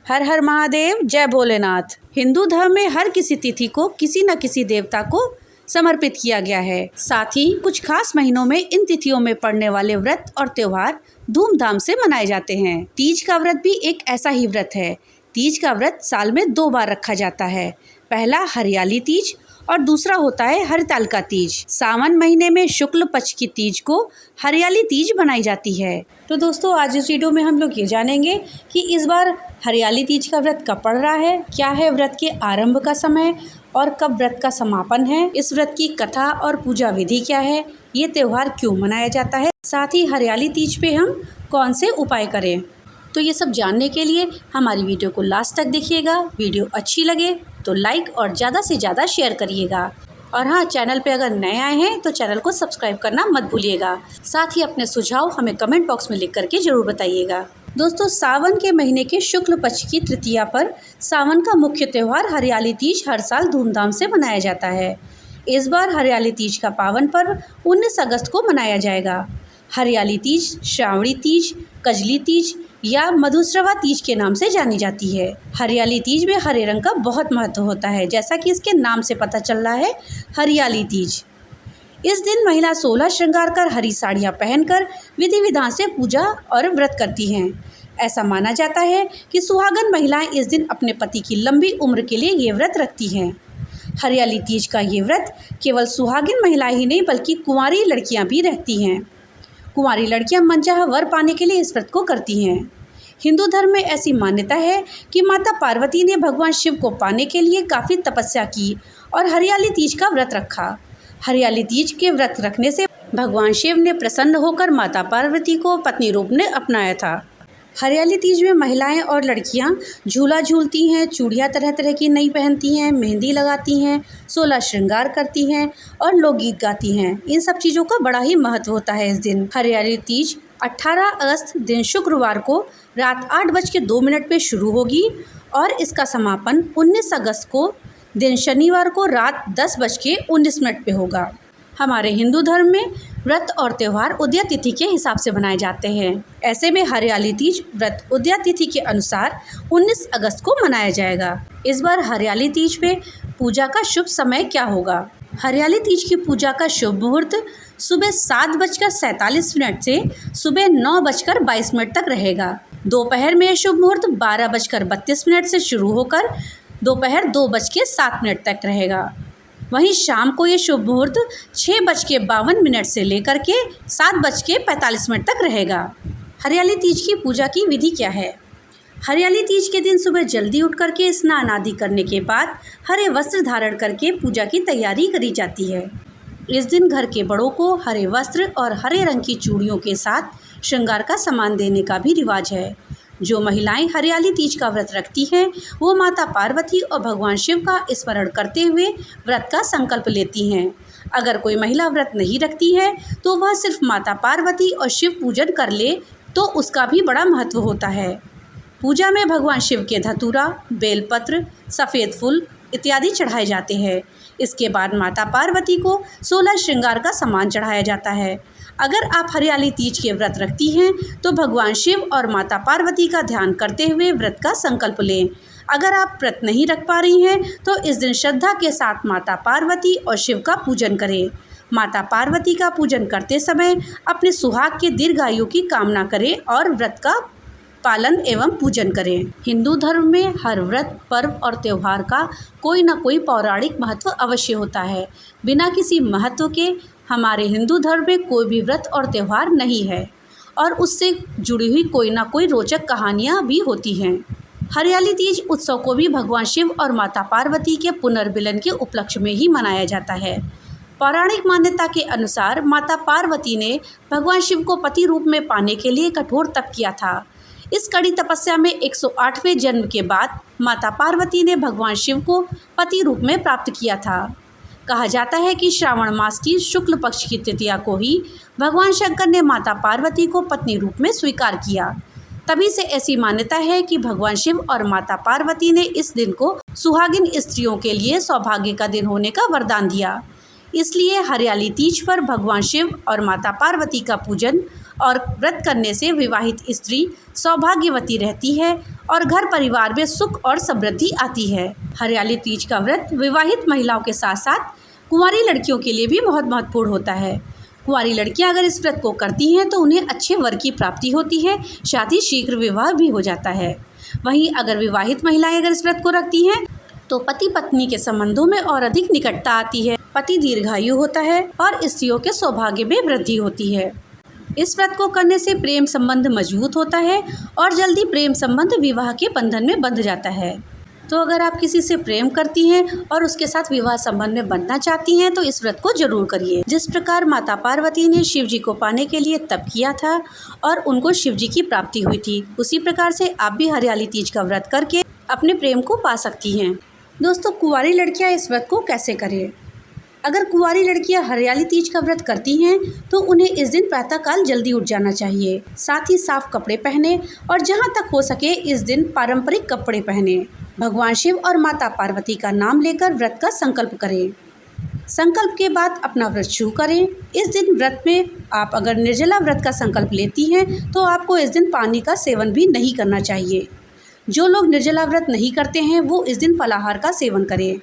हर हर महादेव, जय भोलेनाथ। हिंदू धर्म में हर किसी तिथि को किसी न किसी देवता को समर्पित किया गया है। साथ ही कुछ खास महीनों में इन तिथियों में पड़ने वाले व्रत और त्योहार धूमधाम से मनाए जाते हैं। तीज का व्रत भी एक ऐसा ही व्रत है। तीज का व्रत साल में 2 बार रखा जाता है। पहला हरियाली तीज और दूसरा होता है हरतालिका तीज। सावन महीने में शुक्ल पक्ष की तीज को हरियाली तीज मनाई जाती है। तो दोस्तों, आज इस वीडियो में हम लोग ये जानेंगे कि इस बार हरियाली तीज का व्रत कब पड़ रहा है, क्या है व्रत के आरंभ का समय और कब व्रत का समापन है, इस व्रत की कथा और पूजा विधि क्या है, ये त्योहार क्यों मनाया जाता है, साथ ही हरियाली तीज पे हम कौन से उपाय करें। तो ये सब जानने के लिए हमारी वीडियो को लास्ट तक देखिएगा। वीडियो अच्छी लगे तो लाइक और ज़्यादा से ज़्यादा शेयर करिएगा। और हाँ, चैनल पे अगर नए आए हैं तो चैनल को सब्सक्राइब करना मत भूलिएगा। साथ ही अपने सुझाव हमें कमेंट बॉक्स में लिख करके ज़रूर बताइएगा। दोस्तों, सावन के महीने के शुक्ल पक्ष की तृतीया पर सावन का मुख्य त्यौहार हरियाली तीज हर साल धूमधाम से मनाया जाता है। इस बार हरियाली तीज का पावन पर्व 19 अगस्त को मनाया जाएगा। हरियाली तीज श्रावणी तीज, कजली तीज या मधुश्रवा तीज के नाम से जानी जाती है। हरियाली तीज में हरे रंग का बहुत महत्व होता है, जैसा कि इसके नाम से पता चल रहा है, हरियाली तीज। इस दिन महिला 16 श्रृंगार कर हरी साड़ियाँ पहनकर विधि विधान से पूजा और व्रत करती हैं। ऐसा माना जाता है कि सुहागन महिलाएं इस दिन अपने पति की लंबी उम्र के लिए ये व्रत रखती हैं। हरियाली तीज का ये व्रत केवल सुहागिन महिलाएं ही नहीं बल्कि कुंवारी लड़कियां भी रहती हैं। कुंवारी लड़कियां मनचाहा वर पाने के लिए इस व्रत को करती हैं। हिंदू धर्म में ऐसी मान्यता है कि माता पार्वती ने भगवान शिव को पाने के लिए काफ़ी तपस्या की और हरियाली तीज का व्रत रखा। हरियाली तीज के व्रत रखने से भगवान शिव ने प्रसन्न होकर माता पार्वती को पत्नी रूप में अपनाया था। हरियाली तीज में महिलाएं और लड़कियां झूला झूलती हैं, चूड़ियाँ तरह तरह की नई पहनती हैं, मेहंदी लगाती हैं, 16 श्रृंगार करती हैं और लोकगीत गाती हैं। इन सब चीज़ों का बड़ा ही महत्व होता है इस दिन। हरियाली तीज 18 अगस्त दिन शुक्रवार को रात 8:02 पे शुरू होगी और इसका समापन 19 अगस्त को दिन शनिवार को रात 10:19 पे होगा। हमारे हिंदू धर्म में व्रत और त्यौहार उदया तिथि के हिसाब से मनाए जाते हैं। ऐसे में हरियाली तीज व्रत उदया तिथि के अनुसार 19 अगस्त को मनाया जाएगा। इस बार हरियाली तीज पे पूजा का शुभ समय क्या होगा? हरियाली तीज की पूजा का शुभ मुहूर्त सुबह 7:47 से सुबह 9:22 तक रहेगा। दोपहर में शुभ मुहूर्त 12:32 से शुरू होकर दोपहर 2:07 तक रहेगा। वहीं शाम को ये शुभ मुहूर्त 6:52 से लेकर के 7:45 तक रहेगा। हरियाली तीज की पूजा की विधि क्या है? हरियाली तीज के दिन सुबह जल्दी उठ करके स्नान आदि करने के बाद हरे वस्त्र धारण करके पूजा की तैयारी करी जाती है। इस दिन घर के बड़ों को हरे वस्त्र और हरे रंग की चूड़ियों के साथ श्रृंगार का सामान देने का भी रिवाज है। जो महिलाएं हरियाली तीज का व्रत रखती हैं वो माता पार्वती और भगवान शिव का स्मरण करते हुए व्रत का संकल्प लेती हैं। अगर कोई महिला व्रत नहीं रखती है तो वह सिर्फ माता पार्वती और शिव पूजन कर ले तो उसका भी बड़ा महत्व होता है। पूजा में भगवान शिव के धतूरा, बेलपत्र, सफ़ेद फूल इत्यादि चढ़ाए जाते हैं। इसके बाद माता पार्वती को 16 श्रृंगार का सामान चढ़ाया जाता है। अगर आप हरियाली तीज के व्रत रखती हैं तो भगवान शिव और माता पार्वती का ध्यान करते हुए व्रत का संकल्प लें। अगर आप व्रत नहीं रख पा रही हैं तो इस दिन श्रद्धा के साथ माता पार्वती और शिव का पूजन करें। माता पार्वती का पूजन करते समय अपने सुहाग के दीर्घायु की कामना करें और व्रत का पालन एवं पूजन करें। हिंदू धर्म में हर व्रत, पर्व और त्यौहार का कोई न कोई पौराणिक महत्व अवश्य होता है। बिना किसी महत्व के हमारे हिंदू धर्म में कोई भी व्रत और त्यौहार नहीं है और उससे जुड़ी हुई कोई ना कोई रोचक कहानियाँ भी होती हैं। हरियाली तीज उत्सव को भी भगवान शिव और माता पार्वती के पुनर्मिलन के उपलक्ष्य में ही मनाया जाता है। पौराणिक मान्यता के अनुसार माता पार्वती ने भगवान शिव को पति रूप में पाने के लिए कठोर तप किया था। इस कड़ी तपस्या में 108वें जन्म के बाद माता पार्वती ने भगवान शिव को पति रूप में प्राप्त किया था। कहा जाता है कि श्रावण मास की शुक्ल पक्ष की तृतीया को ही भगवान शंकर ने माता पार्वती को पत्नी रूप में स्वीकार किया। तभी से ऐसी मान्यता है कि भगवान शिव और माता पार्वती ने इस दिन को सुहागिन स्त्रियों के लिए सौभाग्य का दिन होने का वरदान दिया। इसलिए हरियाली तीज पर भगवान शिव और माता पार्वती का पूजन और व्रत करने से विवाहित स्त्री सौभाग्यवती रहती है और घर परिवार में सुख और समृद्धि आती है। हरियाली तीज का व्रत विवाहित महिलाओं के साथ साथ कुंवारी लड़कियों के लिए भी बहुत महत्वपूर्ण होता है। कुंवारी लड़कियां अगर इस व्रत को करती हैं तो उन्हें अच्छे वर की प्राप्ति होती है, साथ ही शीघ्र विवाह भी हो जाता है। वहीं अगर विवाहित महिलाएं अगर इस व्रत को रखती हैं तो पति पत्नी के संबंधों में और अधिक निकटता आती है, पति दीर्घायु होता है और स्त्रियों के सौभाग्य में वृद्धि होती है। इस व्रत को करने से प्रेम संबंध मजबूत होता है और जल्दी प्रेम संबंध विवाह के बंधन में बंध जाता है। तो अगर आप किसी से प्रेम करती हैं और उसके साथ विवाह संबंध में बंधना चाहती हैं तो इस व्रत को जरूर करिए। जिस प्रकार माता पार्वती ने शिव जी को पाने के लिए तप किया था और उनको शिव जी की प्राप्ति हुई थी, उसी प्रकार से आप भी हरियाली तीज का व्रत करके अपने प्रेम को पा सकती हैं। दोस्तों, कुंवारी लड़कियां इस व्रत को कैसे करें? अगर कुंवारी लड़कियां हरियाली तीज का व्रत करती हैं तो उन्हें इस दिन प्रातःकाल जल्दी उठ जाना चाहिए। साथ ही साफ कपड़े पहने और जहां तक हो सके इस दिन पारंपरिक कपड़े पहने। भगवान शिव और माता पार्वती का नाम लेकर व्रत का संकल्प करें। संकल्प के बाद अपना व्रत शुरू करें। इस दिन व्रत में आप अगर निर्जला व्रत का संकल्प लेती हैं तो आपको इस दिन पानी का सेवन भी नहीं करना चाहिए। जो लोग निर्जला व्रत नहीं करते हैं वो इस दिन फलाहार का सेवन करें,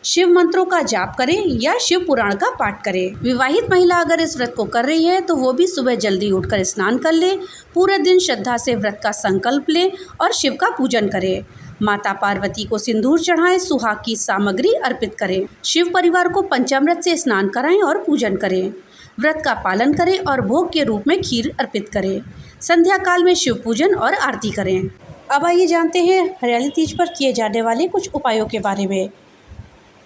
शिव मंत्रों का जाप करें या शिव पुराण का पाठ करें। विवाहित महिला अगर इस व्रत को कर रही है तो वो भी सुबह जल्दी उठकर स्नान कर ले, पूरे दिन श्रद्धा से व्रत का संकल्प लें और शिव का पूजन करें। माता पार्वती को सिंदूर चढ़ाएं, सुहाग की सामग्री अर्पित करें, शिव परिवार को पंचामृत से स्नान कराएं और पूजन करें। व्रत का पालन करें और भोग के रूप में खीर अर्पित करें। संध्या काल में शिव पूजन और आरती करें। अब आइए जानते हैं हरियाली तीज पर किए जाने वाले कुछ उपायों के बारे में।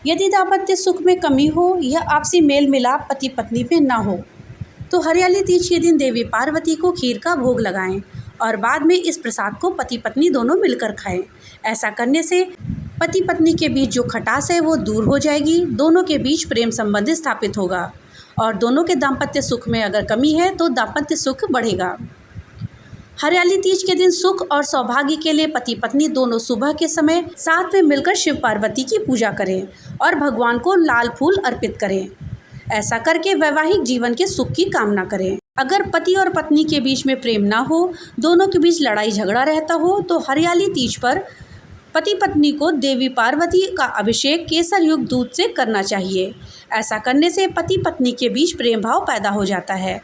यदि दाम्पत्य सुख में कमी हो या आपसी मेल मिलाप पति पत्नी में ना हो तो हरियाली तीज के दिन देवी पार्वती को खीर का भोग लगाएं और बाद में इस प्रसाद को पति पत्नी दोनों मिलकर खाएं। ऐसा करने से पति पत्नी के बीच जो खटास है वो दूर हो जाएगी, दोनों के बीच प्रेम संबंध स्थापित होगा और दोनों के दाम्पत्य सुख में अगर कमी है तो दाम्पत्य सुख बढ़ेगा। हरियाली तीज के दिन सुख और सौभाग्य के लिए पति पत्नी दोनों सुबह के समय साथ में मिलकर शिव पार्वती की पूजा करें और भगवान को लाल फूल अर्पित करें। ऐसा करके वैवाहिक जीवन के सुख की कामना करें। अगर पति और पत्नी के बीच में प्रेम ना हो, दोनों के बीच लड़ाई झगड़ा रहता हो तो हरियाली तीज पर पति पत्नी को देवी पार्वती का अभिषेक केसर युक्त दूध से करना चाहिए। ऐसा करने से पति पत्नी के बीच प्रेम भाव पैदा हो जाता है।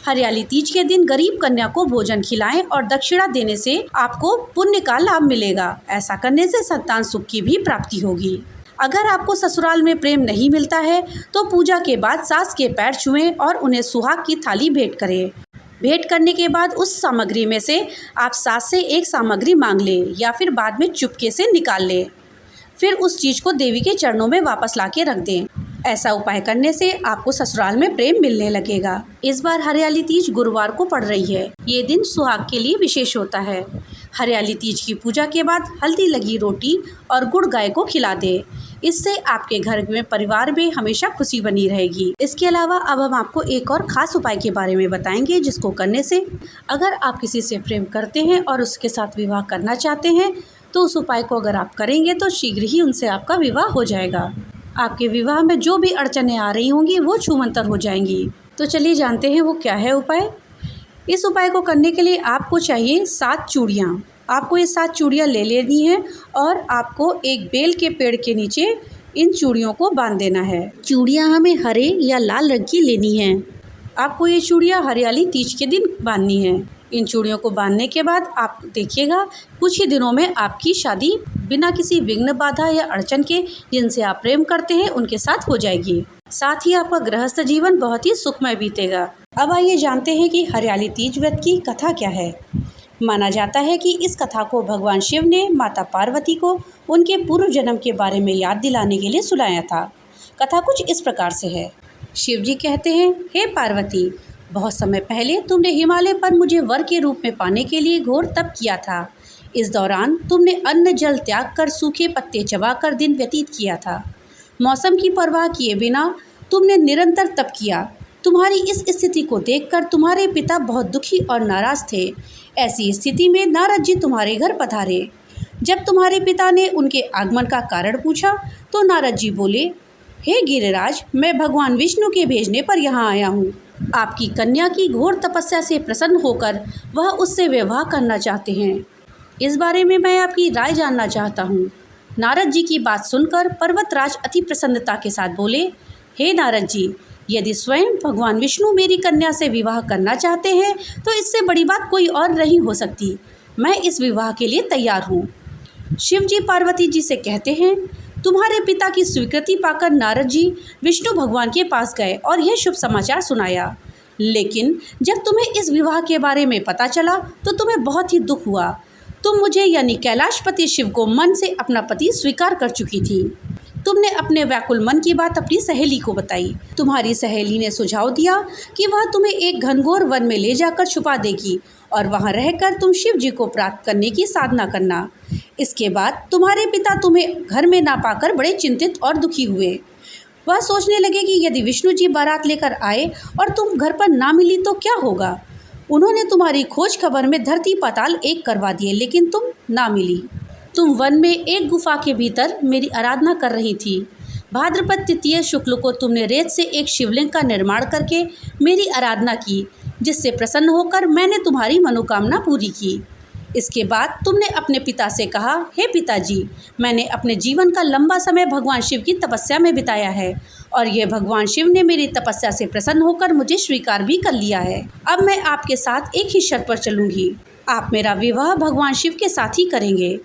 हरियाली तीज के दिन गरीब कन्या को भोजन खिलाएं और दक्षिणा देने से आपको पुण्य का लाभ मिलेगा। ऐसा करने से संतान सुख की भी प्राप्ति होगी। अगर आपको ससुराल में प्रेम नहीं मिलता है तो पूजा के बाद सास के पैर छुएं और उन्हें सुहाग की थाली भेंट करें। भेंट करने के बाद उस सामग्री में से आप सास से एक सामग्री मांग लें या फिर बाद में चुपके से निकाल लें। फिर उस चीज़ को देवी के चरणों में वापस ला के रख दें। ऐसा उपाय करने से आपको ससुराल में प्रेम मिलने लगेगा। इस बार हरियाली तीज गुरुवार को पड़ रही है। ये दिन सुहाग के लिए विशेष होता है। हरियाली तीज की पूजा के बाद हल्दी लगी रोटी और गुड़ गाय को खिला दें। इससे आपके घर में परिवार में हमेशा खुशी बनी रहेगी। इसके अलावा अब हम आपको एक और ख़ास उपाय के बारे में बताएंगे जिसको करने से अगर आप किसी से प्रेम करते हैं और उसके साथ विवाह करना चाहते हैं तो उस उपाय को अगर आप करेंगे तो शीघ्र ही उनसे आपका विवाह हो जाएगा। आपके विवाह में जो भी अड़चनें आ रही होंगी वो छूमंतर हो जाएंगी। तो चलिए जानते हैं वो क्या है उपाय। इस उपाय को करने के लिए आपको चाहिए 7 चूड़ियाँ। आपको ये 7 चूड़ियाँ ले लेनी है और आपको एक बेल के पेड़ के नीचे इन चूड़ियों को बांध देना है। चूड़ियाँ हमें हरे या लाल रंग की लेनी है। आपको ये चूड़ियाँ हरियाली तीज के दिन बांधनी है। इन चूड़ियों को बांधने के बाद आप देखिएगा कुछ ही दिनों में आपकी शादी बिना किसी विघ्न बाधा या अड़चन के जिनसे आप प्रेम करते हैं उनके साथ हो जाएगी। साथ ही आपका गृहस्थ जीवन बहुत ही सुखमय बीतेगा। अब आइए जानते हैं कि हरियाली तीज व्रत की कथा क्या है। माना जाता है कि इस कथा को भगवान शिव ने माता पार्वती को उनके पूर्व जन्म के बारे में याद दिलाने के लिए सुनाया था। कथा कुछ इस प्रकार से है। शिव जी कहते हैं, हे पार्वती, बहुत समय पहले तुमने हिमालय पर मुझे वर के रूप में पाने के लिए घोर तप किया था। इस दौरान तुमने अन्न जल त्याग कर सूखे पत्ते चबाकर दिन व्यतीत किया था। मौसम की परवाह किए बिना तुमने निरंतर तप किया। तुम्हारी इस स्थिति को देखकर तुम्हारे पिता बहुत दुखी और नाराज थे। ऐसी स्थिति में नारद जी तुम्हारे घर पधारे। जब तुम्हारे पिता ने उनके आगमन का कारण पूछा तो नारद जी बोले, हे गिरिराज, मैं भगवान विष्णु के भेजने पर यहाँ आया हूँ। आपकी कन्या की घोर तपस्या से प्रसन्न होकर वह उससे विवाह करना चाहते हैं। इस बारे में मैं आपकी राय जानना चाहता हूँ। नारद जी की बात सुनकर पर्वतराज अति प्रसन्नता के साथ बोले, हे नारद जी, यदि स्वयं भगवान विष्णु मेरी कन्या से विवाह करना चाहते हैं तो इससे बड़ी बात कोई और नहीं हो सकती। मैं इस विवाह के लिए तैयार हूँ। शिव जी पार्वती जी से कहते हैं, तुम्हारे पिता की स्वीकृति पाकर नारद जी विष्णु भगवान के पास गए और यह शुभ समाचार सुनाया। लेकिन जब तुम्हें इस विवाह के बारे में पता चला तो तुम्हें बहुत ही दुख हुआ। तुम मुझे यानी कैलाशपति शिव को मन से अपना पति स्वीकार कर चुकी थी। तुमने अपने व्याकुल मन की बात अपनी सहेली को बताई। तुम्हारी सहेली ने सुझाव दिया कि वह तुम्हें एक घनघोर वन में ले जाकर छुपा देगी और वहां रहकर तुम शिव जी को प्राप्त करने की साधना करना। इसके बाद तुम्हारे पिता तुम्हें घर में ना पाकर बड़े चिंतित और दुखी हुए। वह सोचने लगे कि यदि विष्णु जी बारात लेकर आए और तुम घर पर ना मिली तो क्या होगा। उन्होंने तुम्हारी खोज खबर में धरती पाताल एक करवा दिए, लेकिन तुम ना मिली। तुम वन में एक गुफा के भीतर मेरी आराधना कर रही थी। भाद्रपद तृतीय शुक्ल को तुमने रेत से एक शिवलिंग का निर्माण करके मेरी आराधना की, जिससे प्रसन्न होकर मैंने तुम्हारी मनोकामना पूरी की। इसके बाद तुमने अपने पिता से कहा, हे पिताजी, मैंने अपने जीवन का लंबा समय भगवान शिव की तपस्या में बिताया है और यह भगवान शिव ने मेरी तपस्या से प्रसन्न होकर मुझे स्वीकार भी कर लिया है। अब मैं आपके साथ एक ही शर्त पर चलूंगी। आप मेरा विवाह भगवान शिव के साथ ही करेंगे।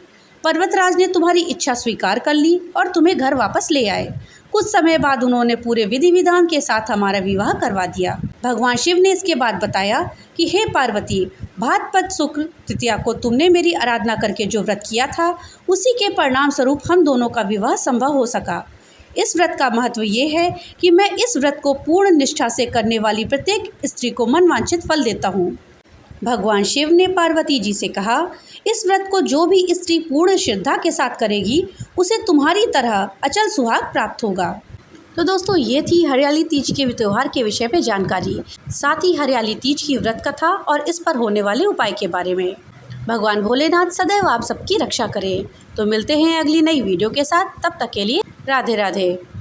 पर्वतराज ने तुम्हारी इच्छा स्वीकार कर ली और तुम्हें घर वापस ले आए। कुछ समय बाद उन्होंने पूरे विधि विधान के साथ हमारा विवाह करवा दिया। भगवान शिव ने इसके बाद बताया कि हे पार्वती, भाद्रपद शुक्ल तृतीया को तुमने मेरी आराधना करके जो व्रत किया था, उसी के परिणाम स्वरूप हम दोनों का विवाह संभव हो सका। इस व्रत का महत्व ये है कि मैं इस व्रत को पूर्ण निष्ठा से करने वाली प्रत्येक स्त्री को मनवांछित फल देता हूँ। भगवान शिव ने पार्वती जी से कहा, इस व्रत को जो भी स्त्री पूर्ण श्रद्धा के साथ करेगी उसे तुम्हारी तरह अचल सुहाग प्राप्त होगा। तो दोस्तों, ये थी हरियाली तीज के त्योहार के विषय पे जानकारी, साथ ही हरियाली तीज की व्रत कथा और इस पर होने वाले उपाय के बारे में। भगवान भोलेनाथ सदैव आप सबकी रक्षा करें। तो मिलते हैं अगली नई वीडियो के साथ, तब तक के लिए राधे राधे।